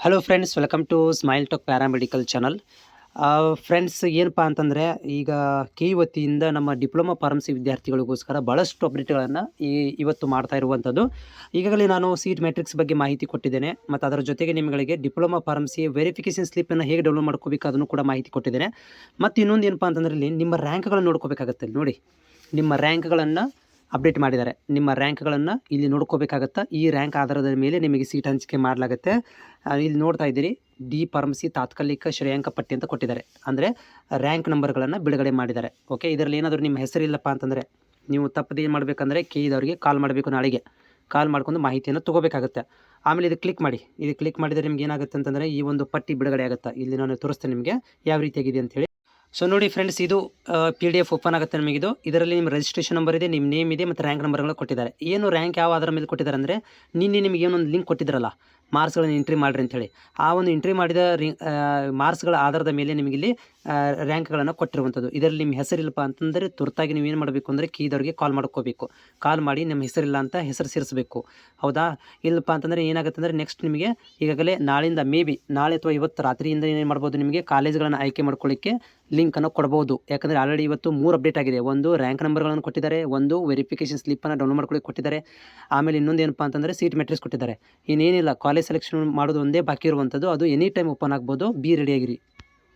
Hello friends, welcome to Smile Talk paramedical channel. Friends, ಏನಪ್ಪ ಅಂತಂದರೆ ಈಗ ಕೆ ವತಿಯಿಂದ ನಮ್ಮ ಡಿಪ್ಲೊಮಾ ಫಾರ್ಮಸಿ ವಿದ್ಯಾರ್ಥಿಗಳಿಗೋಸ್ಕರ ಭಾಳಷ್ಟು ಅಪ್ಡೇಟ್ಗಳನ್ನು ಇವತ್ತು ಮಾಡ್ತಾ ಇರುವಂಥದ್ದು. ಈಗಾಗಲೇ ನಾನು ಸೀಟ್ ಮ್ಯಾಟ್ರಿಕ್ಸ್ ಬಗ್ಗೆ ಮಾಹಿತಿ ಕೊಟ್ಟಿದ್ದೇನೆ ಮತ್ತು ಅದರ ಜೊತೆಗೆ ನಿಮಗೆ ಡಿಪ್ಲೊಮಾ ಫಾರ್ಮಸಿ ವೆರಿಫಿಕೇಷನ್ ಸ್ಲಿಪ್ಪನ್ನು ಹೇಗೆ ಡೌನ್ಲೋಡ್ ಮಾಡ್ಕೋಬೇಕು ಅದನ್ನು ಕೂಡ ಮಾಹಿತಿ ಕೊಟ್ಟಿದ್ದೇನೆ. ಮತ್ತು ಇನ್ನೊಂದು ಏನಪ್ಪ ಅಂತಂದರೆ ಇಲ್ಲಿ ನಿಮ್ಮ ರ್ಯಾಂಕ್ಗಳನ್ನು ನೋಡ್ಕೋಬೇಕಾಗತ್ತೆ. ನೋಡಿ, ನಿಮ್ಮ ರ್ಯಾಂಕ್ಗಳನ್ನು ಅಪ್ಡೇಟ್ ಮಾಡಿದ್ದಾರೆ. ನಿಮ್ಮ ರ್ಯಾಂಕ್ಗಳನ್ನು ಇಲ್ಲಿ ನೋಡ್ಕೋಬೇಕಾಗತ್ತಾ. ಈ ರ್ಯಾಂಕ್ ಆಧಾರದ ಮೇಲೆ ನಿಮಗೆ ಸೀಟ್ ಹಂಚಿಕೆ ಮಾಡಲಾಗುತ್ತೆ. ಇಲ್ಲಿ ನೋಡ್ತಾ ಇದ್ದೀರಿ, ಡಿ ಫಾರ್ಮಸಿ ತಾತ್ಕಾಲಿಕ ಶ್ರೇಯಾಂಕ ಪಟ್ಟಿ ಅಂತ ಕೊಟ್ಟಿದ್ದಾರೆ. ಅಂದರೆ ರ್ಯಾಂಕ್ ನಂಬರ್ಗಳನ್ನು ಬಿಡುಗಡೆ ಮಾಡಿದ್ದಾರೆ. ಓಕೆ, ಇದರಲ್ಲಿ ಏನಾದರೂ ನಿಮ್ಮ ಹೆಸರಿಲ್ಲಪ್ಪ ಅಂತಂದರೆ ನೀವು ತಪ್ಪದೆ ಏನು ಮಾಡಬೇಕಂದ್ರೆ ಇದವರಿಗೆ ಕಾಲ್ ಮಾಡಬೇಕು. ನಾಳೆಗೆ ಕಾಲ್ ಮಾಡ್ಕೊಂಡು ಮಾಹಿತಿಯನ್ನು ತೊಗೋಬೇಕಾಗುತ್ತೆ. ಆಮೇಲೆ ಇದು ಕ್ಲಿಕ್ ಮಾಡಿ. ಇದು ಕ್ಲಿಕ್ ಮಾಡಿದರೆ ನಿಮ್ಗೆ ಏನಾಗುತ್ತೆ ಅಂತಂದರೆ ಈ ಒಂದು ಪಟ್ಟಿ ಬಿಡುಗಡೆ ಆಗುತ್ತೆ. ಇಲ್ಲಿ ನಾನು ತೋರಿಸ್ತೇನೆ ನಿಮಗೆ ಯಾವ ರೀತಿಯಾಗಿದೆ ಅಂತೇಳಿ. ಸೊ ನೋಡಿ ಫ್ರೆಂಡ್ಸ್, ಇದು PDF ಓಪನ್ ಆಗುತ್ತೆ ನಿಮಗಿದು. ಇದರಲ್ಲಿ ನಿಮ್ಮ ರಿಜಿಸ್ಟ್ರೇಷನ್ ನಂಬರ್ ಇದೆ, ನಿಮ್ಮ ನೇಮ್ ಇದೆ ಮತ್ತು ರ್ಯಾಂಕ್ ನಂಬರ್ಗಳು ಕೊಟ್ಟಿದ್ದಾರೆ. ಏನು ರ್ಯಾಂಕ್ ಯಾವ ಆಧಾರ ಮೇಲೆ ಕೊಟ್ಟಿದ್ದಾರೆ ಅಂದರೆ ನಿನ್ನೆ ನಿಮಗೆ ಏನೊಂದು ಲಿಂಕ್ ಕೊಟ್ಟಿದ್ರಲ್ಲ, ಮಾರ್ಕ್ಸ್ಗಳನ್ನು ಎಂಟ್ರಿ ಮಾಡಿರಿ ಅಂತೇಳಿ. ಆ ಒಂದು ಎಂಟ್ರಿ ಮಾಡಿದ ಮಾರ್ಕ್ಸ್ಗಳ ಆಧಾರದ ಮೇಲೆ ನಿಮಗಿಲ್ಲಿ ರ್ಯಾಂಕ್ಗಳನ್ನು ಕೊಟ್ಟಿರುವಂಥದ್ದು. ಇದರಲ್ಲಿ ನಿಮ್ಮ ಹೆಸರಿಲ್ಲಪ್ಪ ಅಂತಂದರೆ ತುರ್ತಾಗಿ ನೀವು ಏನು ಮಾಡಬೇಕು ಅಂದರೆ ಕೀದವ್ರಿಗೆ ಕಾಲ್ ಮಾಡ್ಕೋಬೇಕು. ಕಾಲ್ ಮಾಡಿ ನಿಮ್ಮ ಹೆಸರಿಲ್ಲ ಅಂತ ಹೆಸರು ಸೇರಿಸಬೇಕು. ಹೌದಾ? ಇಲ್ಲಪ್ಪ ಅಂತಂದರೆ ಏನಾಗುತ್ತೆ ಅಂದರೆ ನೆಕ್ಸ್ಟ್ ನಿಮಗೆ ಈಗಾಗಲೇ ನಾಳಿಂದ ನಾಳೆ ಅಥವಾ ಇವತ್ತು ರಾತ್ರಿಯಿಂದ ಏನು ಮಾಡ್ಬೋದು, ನಿಮಗೆ ಕಾಲೇಜ್ಗಳನ್ನು ಆಯ್ಕೆ ಮಾಡ್ಕೊಳ್ಳಿಕ್ಕೆ ಲಿಂಕನ್ನು ಕೊಡ್ಬೋದು. ಯಾಕಂದರೆ ಆಲ್ರೆಡಿ ಇವತ್ತು 3 ಅಪ್ಡೇಟ್ ಆಗಿದೆ. ಒಂದು ರ್ಯಾಂಕ್ ನಂಬರ್ಗಳನ್ನು ಕೊಟ್ಟಿದ್ದಾರೆ, ಒಂದು ವೆರಿಫಿಕೇಷನ್ ಸ್ಲಿಪ್ಪನ್ನು ಡೌನ್ಲೋಡ್ ಮಾಡ್ಕೊಳ್ಳಿಕ್ಕೆ ಕೊಟ್ಟಿದ್ದಾರೆ, ಆಮೇಲೆ ಇನ್ನೊಂದು ಏನಪ್ಪ ಅಂತಂದರೆ ಸೀಟ್ ಮ್ಯಾಟ್ರಿಕ್ಸ್ ಕೊಟ್ಟಿದ್ದಾರೆ. ಇನ್ನೇನಿಲ್ಲ, ಕಾಲೇಜ್ ಸೆಲೆಕ್ಷನ್ ಮಾಡೋದು ಒಂದೇ ಬಾಕಿ ಇರುವಂಥದ್ದು. ಅದು ಎನಿ ಟೈಮ್ ಓಪನ್ ಆಗ್ಬೋದು. ಬಿ ರೆಡಿಯಾಗಿರಿ.